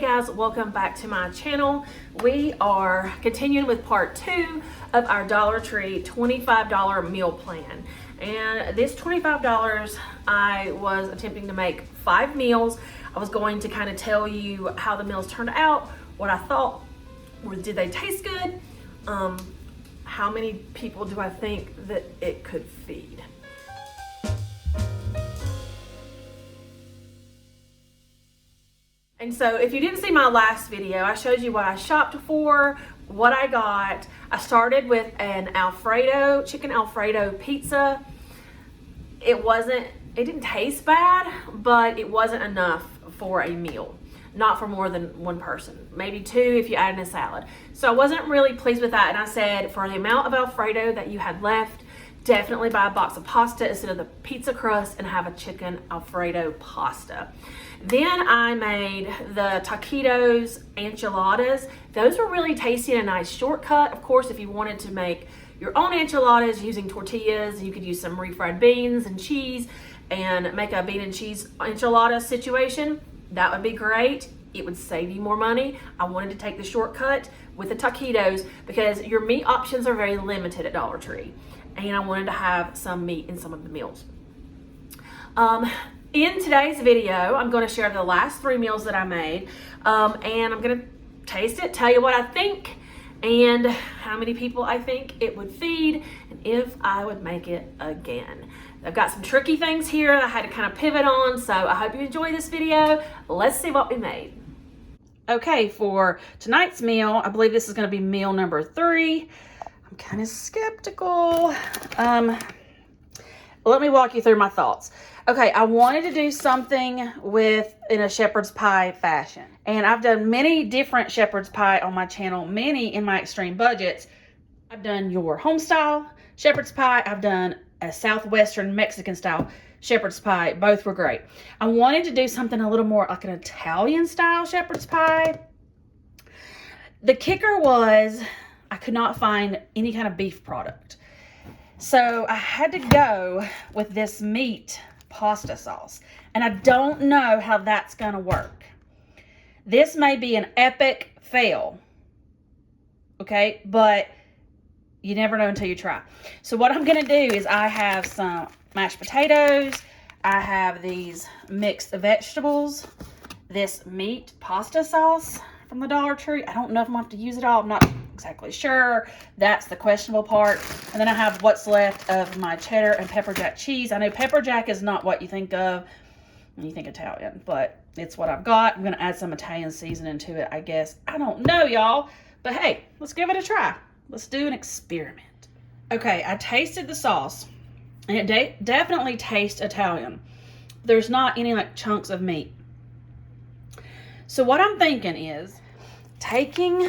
guys, welcome back to my channel. We are continuing with part 2 of our Dollar Tree $25 meal plan. And this $25, I was attempting to make 5 meals. I was going to kind of tell you how the meals turned out, what I thought, did they taste good? How many people do I think that it could feed? And so if you didn't see my last video, I showed you what I shopped for, what I got. I started with an chicken Alfredo pizza. It didn't taste bad, but it wasn't enough for a meal. Not for more than one person, maybe 2 if you add in a salad. So I wasn't really pleased with that, and I said for the amount of Alfredo that you had left, definitely buy a box of pasta instead of the pizza crust and have a chicken Alfredo pasta. Then I made the taquitos enchiladas. Those were really tasty and a nice shortcut. Of course, if you wanted to make your own enchiladas using tortillas, you could use some refried beans and cheese and make a bean and cheese enchilada situation. That would be great. It would save you more money. I wanted to take the shortcut with the taquitos because your meat options are very limited at Dollar Tree. And I wanted to have some meat in some of the meals. In today's video, I'm going to share the last 3 meals that I made. And I'm going to taste it, tell you what I think, and how many people I think it would feed, and if I would make it again. I've got some tricky things here that I had to kind of pivot on, so I hope you enjoy this video. Let's see what we made. Okay, for tonight's meal, I believe this is going to be meal number 3. I'm kind of skeptical. Let me walk you through my thoughts. Okay, I wanted to do something in a shepherd's pie fashion. And I've done many different shepherd's pie on my channel, many in my extreme budgets. I've done your home style shepherd's pie. I've done a Southwestern Mexican style shepherd's pie. Both were great. I wanted to do something a little more like an Italian style shepherd's pie. The kicker was I could not find any kind of beef product. So I had to go with this meat pasta sauce. And I don't know how that's going to work. This may be an epic fail. Okay, but you never know until you try. So what I'm going to do is I have some mashed potatoes. I have these mixed vegetables. This meat pasta sauce from the Dollar Tree. I don't know if I'm going to have to use it all. I'm not exactly sure. That's the questionable part. And then I have what's left of my cheddar and pepper jack cheese. I know pepper jack is not what you think of when you think Italian, but it's what I've got. I'm going to add some Italian seasoning to it, I guess. I don't know, y'all. But hey, let's give it a try. Let's do an experiment. Okay, I tasted the sauce, and it definitely tastes Italian. There's not any like chunks of meat. So what I'm thinking is taking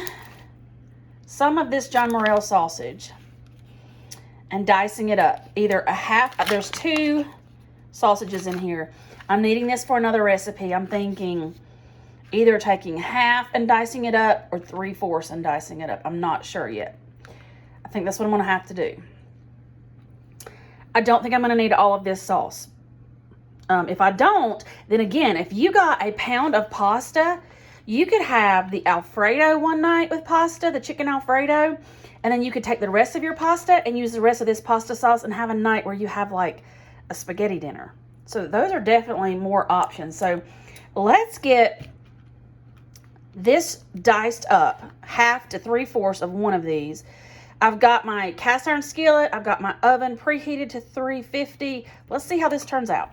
some of this John Morrell sausage and dicing it up. Either a half, there's 2 sausages in here. I'm needing this for another recipe. I'm thinking either taking half and dicing it up or 3/4 and dicing it up. I'm not sure yet. I think that's what I'm going to have to do. I don't think I'm going to need all of this sauce. If I don't, then again, if you got a pound of pasta, you could have the Alfredo one night with pasta, the chicken Alfredo, and then you could take the rest of your pasta and use the rest of this pasta sauce and have a night where you have like a spaghetti dinner. So those are definitely more options. So let's get this diced up, half to 3/4 of one of these. I've got my cast iron skillet. I've got my oven preheated to 350. Let's see how this turns out.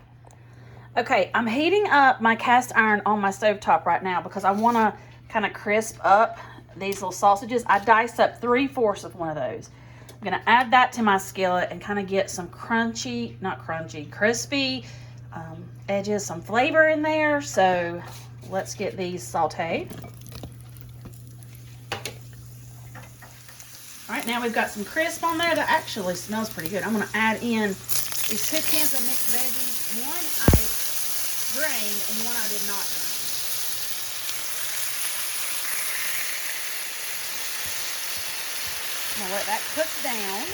Okay, I'm heating up my cast iron on my stovetop right now because I want to kind of crisp up these little sausages. I diced up 3/4 of one of those. I'm going to add that to my skillet and kind of get some crispy edges, some flavor in there. So let's get these sauteed. All right, now we've got some crisp on there. That actually smells pretty good. I'm going to add in these 2 cans of mixed veggies. One I drained and one I did not drain. I'm gonna let that cook down.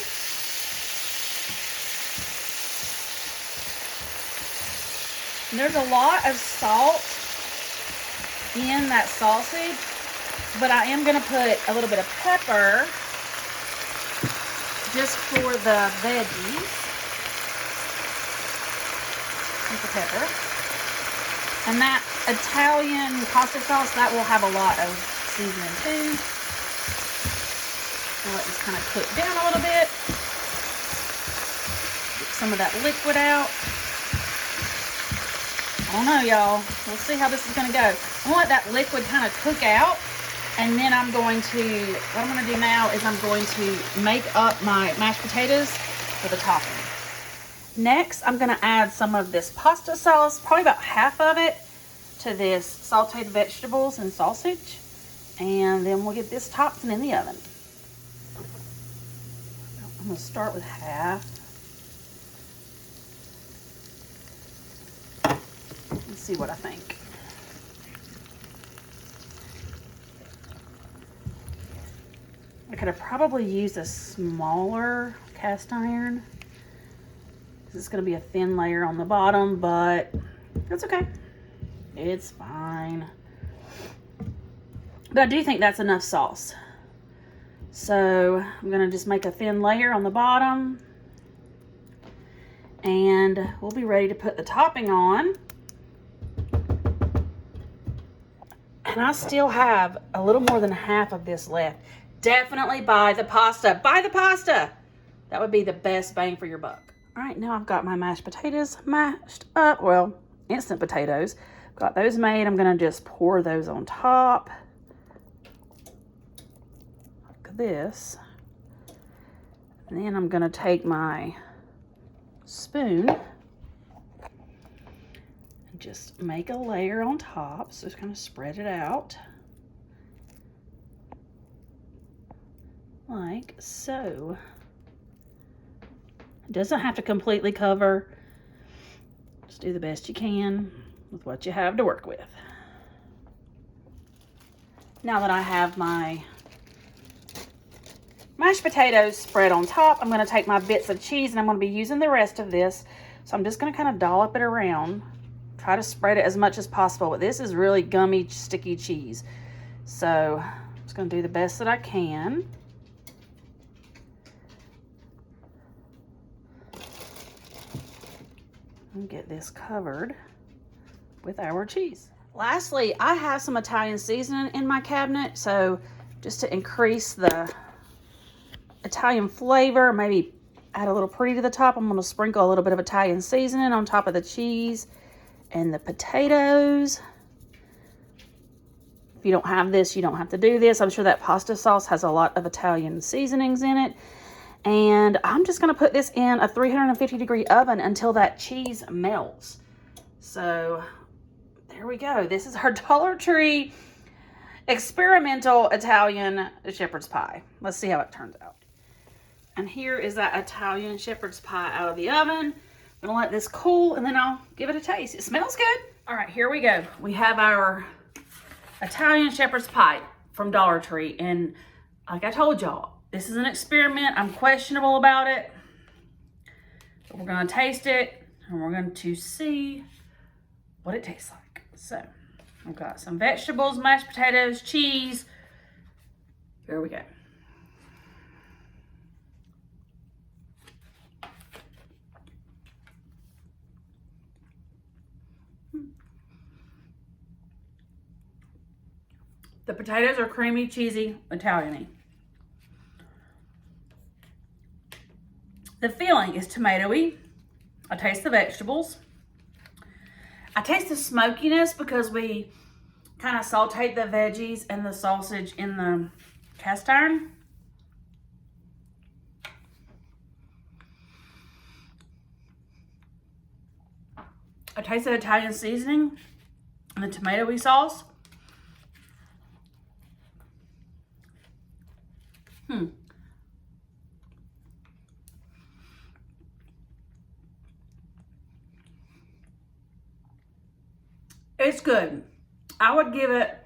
And there's a lot of salt in that sausage, but I am gonna put a little bit of pepper just for the veggies. Just the pepper. And that Italian pasta sauce, that will have a lot of seasoning too. So let this kind of cook down a little bit. Get some of that liquid out. I don't know, y'all. We'll see how this is going to go. I'm going to let that liquid kind of cook out. And then what I'm going to do now is I'm going to make up my mashed potatoes for the topping. Next, I'm going to add some of this pasta sauce, probably about half of it, to this sauteed vegetables and sausage. And then we'll get this topped and in the oven. I'm going to start with half. Let's see what I think. I could have probably used a smaller cast iron. It's going to be a thin layer on the bottom, but that's okay. It's fine. But I do think that's enough sauce. So I'm going to just make a thin layer on the bottom. And we'll be ready to put the topping on. And I still have a little more than half of this left. Definitely buy the pasta. Buy the pasta. That would be the best bang for your buck. All right, now I've got my mashed potatoes mashed up. Well, instant potatoes. Got those made. I'm going to just pour those on top. Look at this. And then I'm going to take my spoon and just make a layer on top. So just kind of spread it out. Like so. It doesn't have to completely cover. Just do the best you can with what you have to work with. Now that I have my mashed potatoes spread on top, I'm going to take my bits of cheese and I'm going to be using the rest of this. So I'm just going to kind of dollop it around. Try to spread it as much as possible. But this is really gummy, sticky cheese. So I'm just going to do the best that I can. And get this covered with our cheese. Lastly, I have some Italian seasoning in my cabinet, so just to increase the Italian flavor, maybe add a little pretty to the top, I'm going to sprinkle a little bit of Italian seasoning on top of the cheese and the potatoes. If you don't have this, you don't have to do this. I'm sure that pasta sauce has a lot of Italian seasonings in it. And I'm just going to put this in a 350-degree oven until that cheese melts. So there we go. This is our Dollar Tree experimental Italian shepherd's pie. Let's see how it turns out. And here is that Italian shepherd's pie out of the oven. I'm going to let this cool and then I'll give it a taste. It smells good. All right, here we go. We have our Italian shepherd's pie from Dollar Tree. And like I told y'all, this is an experiment. I'm questionable about it. But we're going to taste it and we're going to see what it tastes like. So, I've got some vegetables, mashed potatoes, cheese. Here we go. The potatoes are creamy, cheesy, Italian-y. The filling is tomatoey. I taste the vegetables. I taste the smokiness because we kind of sauteed the veggies and the sausage in the cast iron. I taste the Italian seasoning and the tomatoey sauce. It's good. I would give it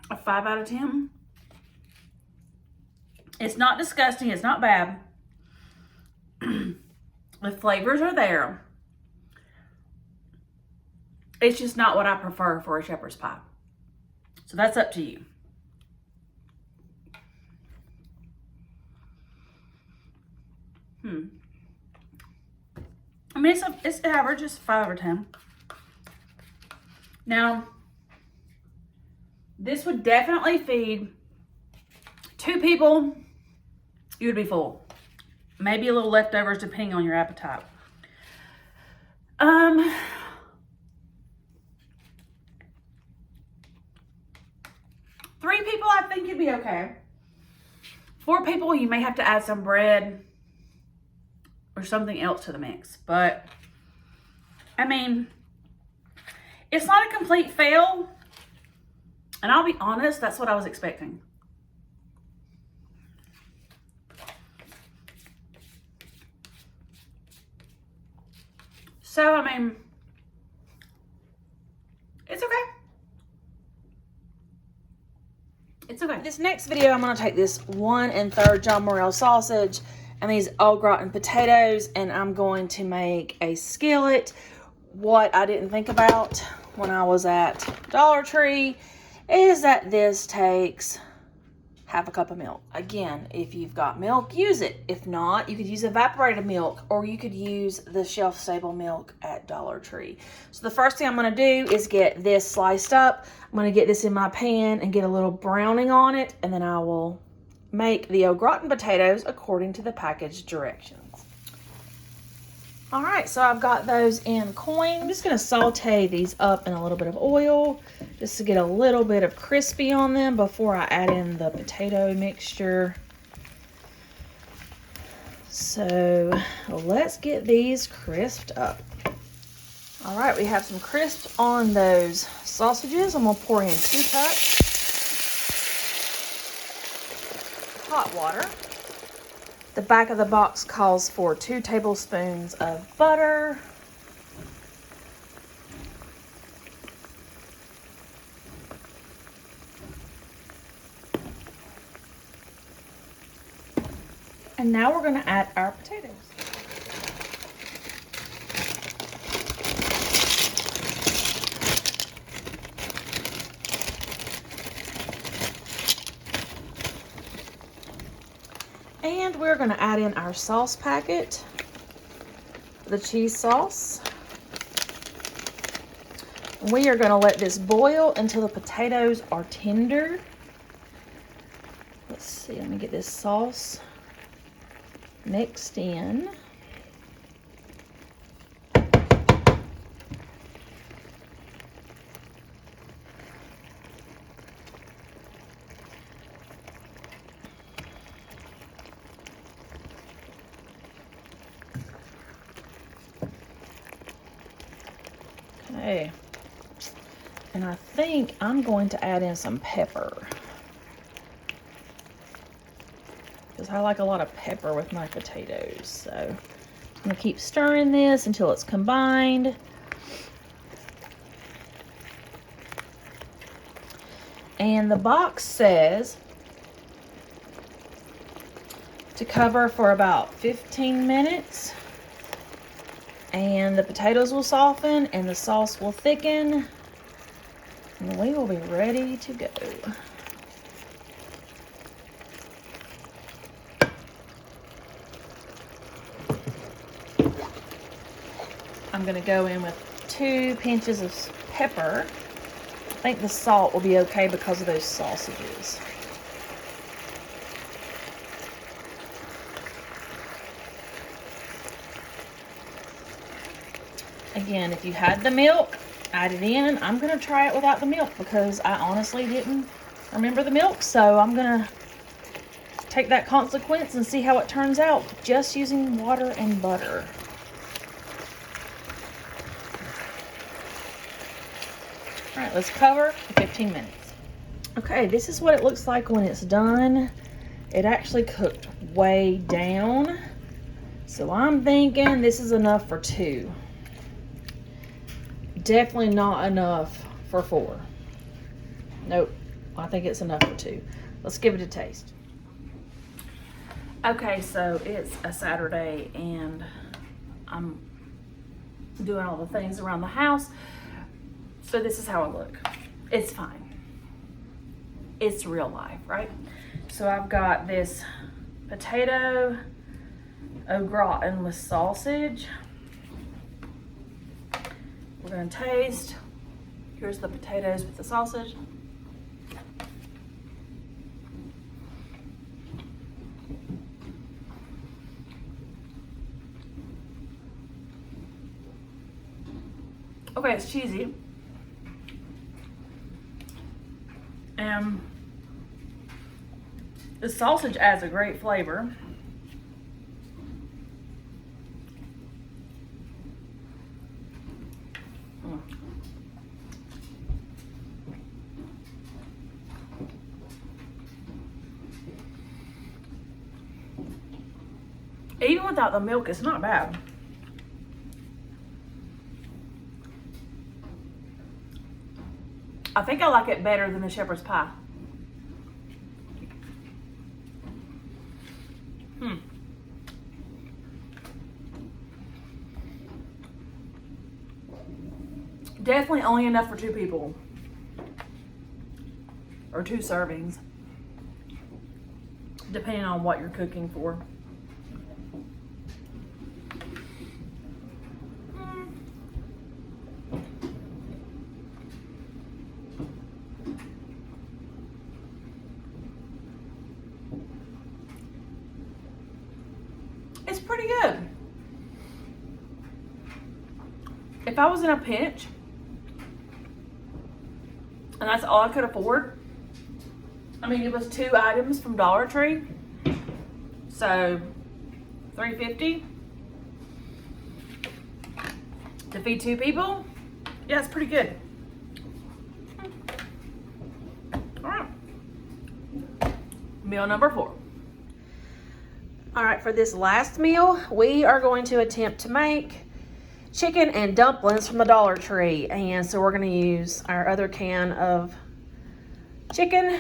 a 5 out of 10. It's not disgusting. It's not bad. The flavors are there. It's just not what I prefer for a shepherd's pie. So that's up to you. I mean, it's average, it's 5 over 10. Now, this would definitely feed 2 people. You would be full. Maybe a little leftovers depending on your appetite. 3 people, I think you'd be okay. 4 people, you may have to add some bread or something else to the mix. But, I mean, it's not a complete fail. And I'll be honest, that's what I was expecting. So, I mean, it's okay. It's okay. This next video, I'm going to take this 1 1/3 John Morrell sausage and these au gratin potatoes, and I'm going to make a skillet. What I didn't think about when I was at Dollar Tree is that this takes half a cup of milk. Again, if you've got milk, use it. If not, you could use evaporated milk, or you could use the shelf-stable milk at Dollar Tree. So the first thing I'm going to do is get this sliced up. I'm going to get this in my pan and get a little browning on it, and then I will make the au gratin potatoes according to the package directions. All right, so I've got those in coin. I'm just going to saute these up in a little bit of oil just to get a little bit of crispy on them before I add in the potato mixture. So let's get these crisped up. All right, we have some crisp on those sausages. I'm going to pour in 2 cups hot water. The back of the box calls for 2 tablespoons of butter. And now we're going to add our potatoes. And we're going to add in our sauce packet, the cheese sauce. We are going to let this boil until the potatoes are tender. Let's see, let me get this sauce mixed in. Okay, and I think I'm going to add in some pepper, because I like a lot of pepper with my potatoes. So I'm going to keep stirring this until it's combined. And the box says to cover for about 15 minutes. And the potatoes will soften and the sauce will thicken. And we will be ready to go. I'm going to go in with 2 pinches of pepper. I think the salt will be okay because of those sausages. Again, if you had the milk, add it in. I'm going to try it without the milk because I honestly didn't remember the milk. So I'm going to take that consequence and see how it turns out just using water and butter. All right, let's cover for 15 minutes. Okay, this is what it looks like when it's done. It actually cooked way down. So I'm thinking this is enough for 2. Definitely not enough for 4. Nope, I think it's enough for 2. Let's give it a taste. Okay, so it's a Saturday and I'm doing all the things around the house. So this is how I look. It's fine. It's real life, right? So I've got this potato au gratin with sausage. We're gonna taste. Here's the potatoes with the sausage. Okay, it's cheesy. And the sausage adds a great flavor. Even without the milk, it's not bad. I think I like it better than the shepherd's pie. Definitely only enough for 2 people. Or 2 servings. Depending on what you're cooking for. It's pretty good. If I was in a pinch, and that's all I could afford, I mean, it was 2 items from Dollar Tree, so $3.50 to feed 2 people. Yeah, it's pretty good. All right, meal number 4. All right, for this last meal, we are going to attempt to make chicken and dumplings from the Dollar Tree. And so we're gonna use our other can of chicken,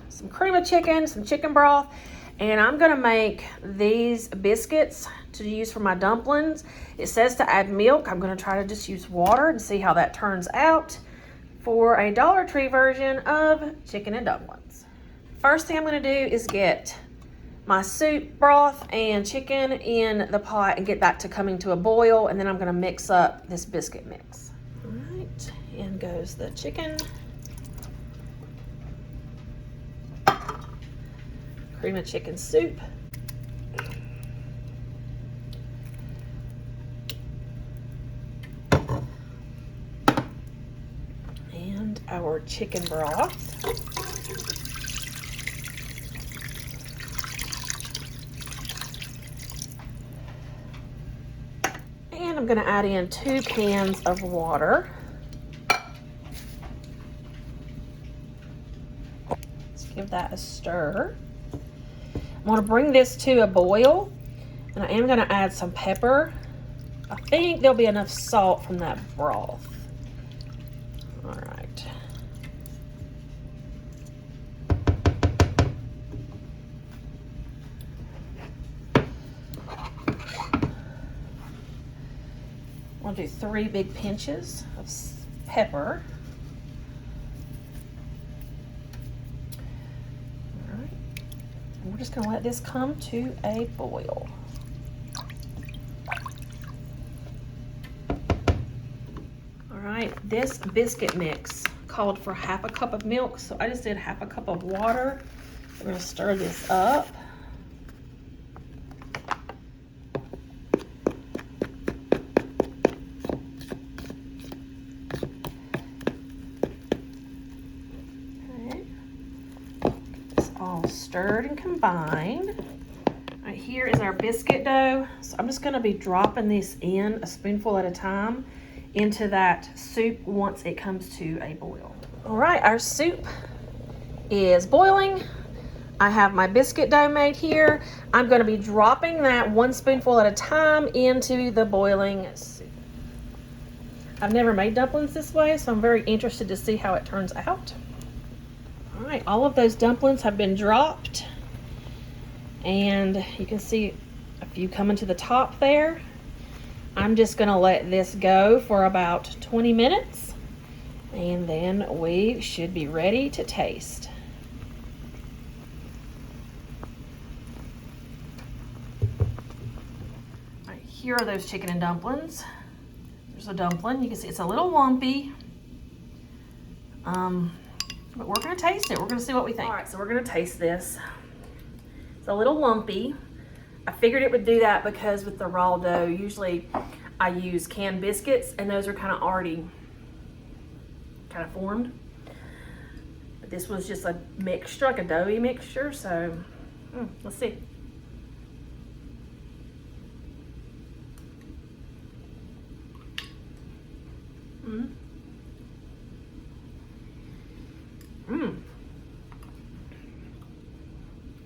some cream of chicken, some chicken broth, and I'm gonna make these biscuits to use for my dumplings. It says to add milk. I'm gonna try to just use water and see how that turns out for a Dollar Tree version of chicken and dumplings. First thing I'm gonna do is get my soup broth and chicken in the pot and get that to coming to a boil, and then I'm gonna mix up this biscuit mix. All right, in goes the chicken. Cream of chicken soup. And our chicken broth. And I'm gonna add in 2 cans of water. Let's give that a stir. I'm gonna bring this to a boil, and I am gonna add some pepper. I think there'll be enough salt from that broth. All right. I'll do 3 big pinches of pepper. All right. And we're just gonna let this come to a boil. All right, this biscuit mix called for 1/2 cup of milk, so I just did 1/2 cup of water. We're gonna stir this up. All stirred and combined. All right, here is our biscuit dough. So I'm just gonna be dropping this in a spoonful at a time into that soup once it comes to a boil. All right, our soup is boiling. I have my biscuit dough made here. I'm gonna be dropping that 1 spoonful at a time into the boiling soup. I've never made dumplings this way, so I'm very interested to see how it turns out. All right, all of those dumplings have been dropped, and you can see a few coming to the top there. I'm just gonna let this go for about 20 minutes, And then we should be ready to taste. All right, here are those chicken and dumplings. There's a dumpling. You can see it's a little lumpy. But we're gonna taste it. We're gonna see what we think. All right, so we're gonna taste this. It's a little lumpy. I figured it would do that because with the raw dough, usually I use canned biscuits and those are kind of already kind of formed. But this was just a mixture, like a doughy mixture, so let's see.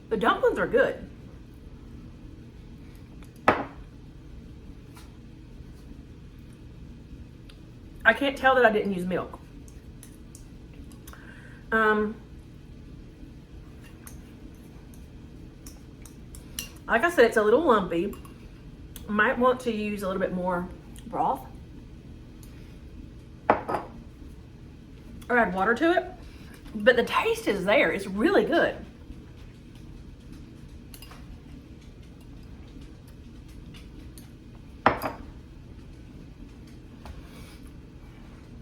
The dumplings are good. I can't tell that I didn't use milk. Like I said, it's a little lumpy. Might want to use a little bit more broth. Or add water to it. But the taste is there. It's really good.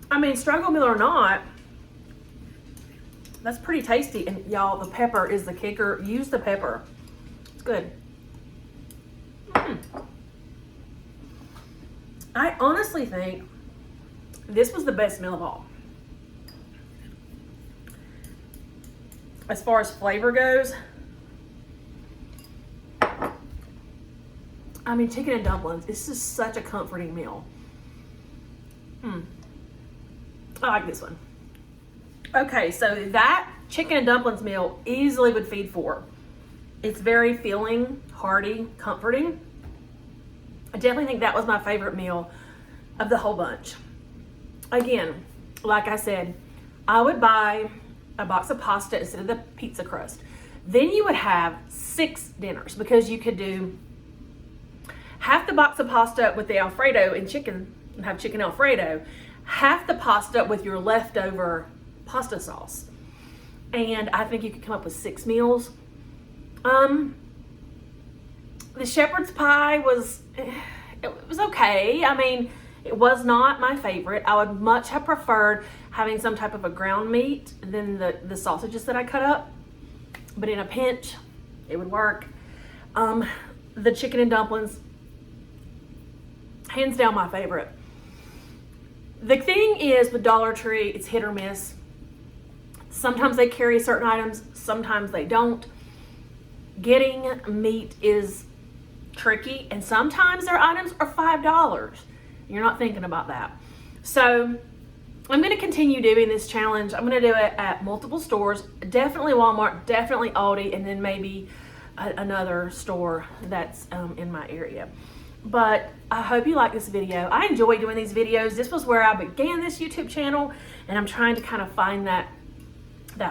I mean, struggle meal or not, that's pretty tasty. And y'all, the pepper is the kicker. Use the pepper. It's good. I honestly think this was the best meal of all. As far as flavor goes, I mean, chicken and dumplings, this is such a comforting meal. I like this one. Okay, so that chicken and dumplings meal easily would feed 4. It's very filling, hearty, comforting. I definitely think that was my favorite meal of the whole bunch. Again, like I said, I would buy a box of pasta instead of the pizza crust. Then you would have 6 dinners because you could do half the box of pasta with the Alfredo and chicken, and have chicken Alfredo, half the pasta with your leftover pasta sauce. And I think you could come up with 6 meals. The shepherd's pie was okay. I mean, it was not my favorite. I would much have preferred having some type of a ground meat than the sausages that I cut up. But in a pinch, it would work. The chicken and dumplings, hands down my favorite. The thing is with Dollar Tree, it's hit or miss. Sometimes they carry certain items, sometimes they don't. Getting meat is tricky, and sometimes their items are $5. You're not thinking about that. So I'm going to continue doing this challenge. I'm going to do it at multiple stores, definitely Walmart, definitely Aldi, and then maybe another store that's in my area. But I hope you like this video. I enjoy doing these videos. This was where I began this YouTube channel, and I'm trying to kind of find that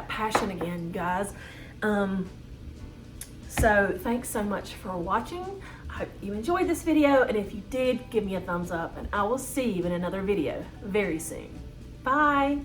passion again, guys. So thanks so much for watching. I hope you enjoyed this video, and if you did, give me a thumbs up, and I will see you in another video very soon. Bye.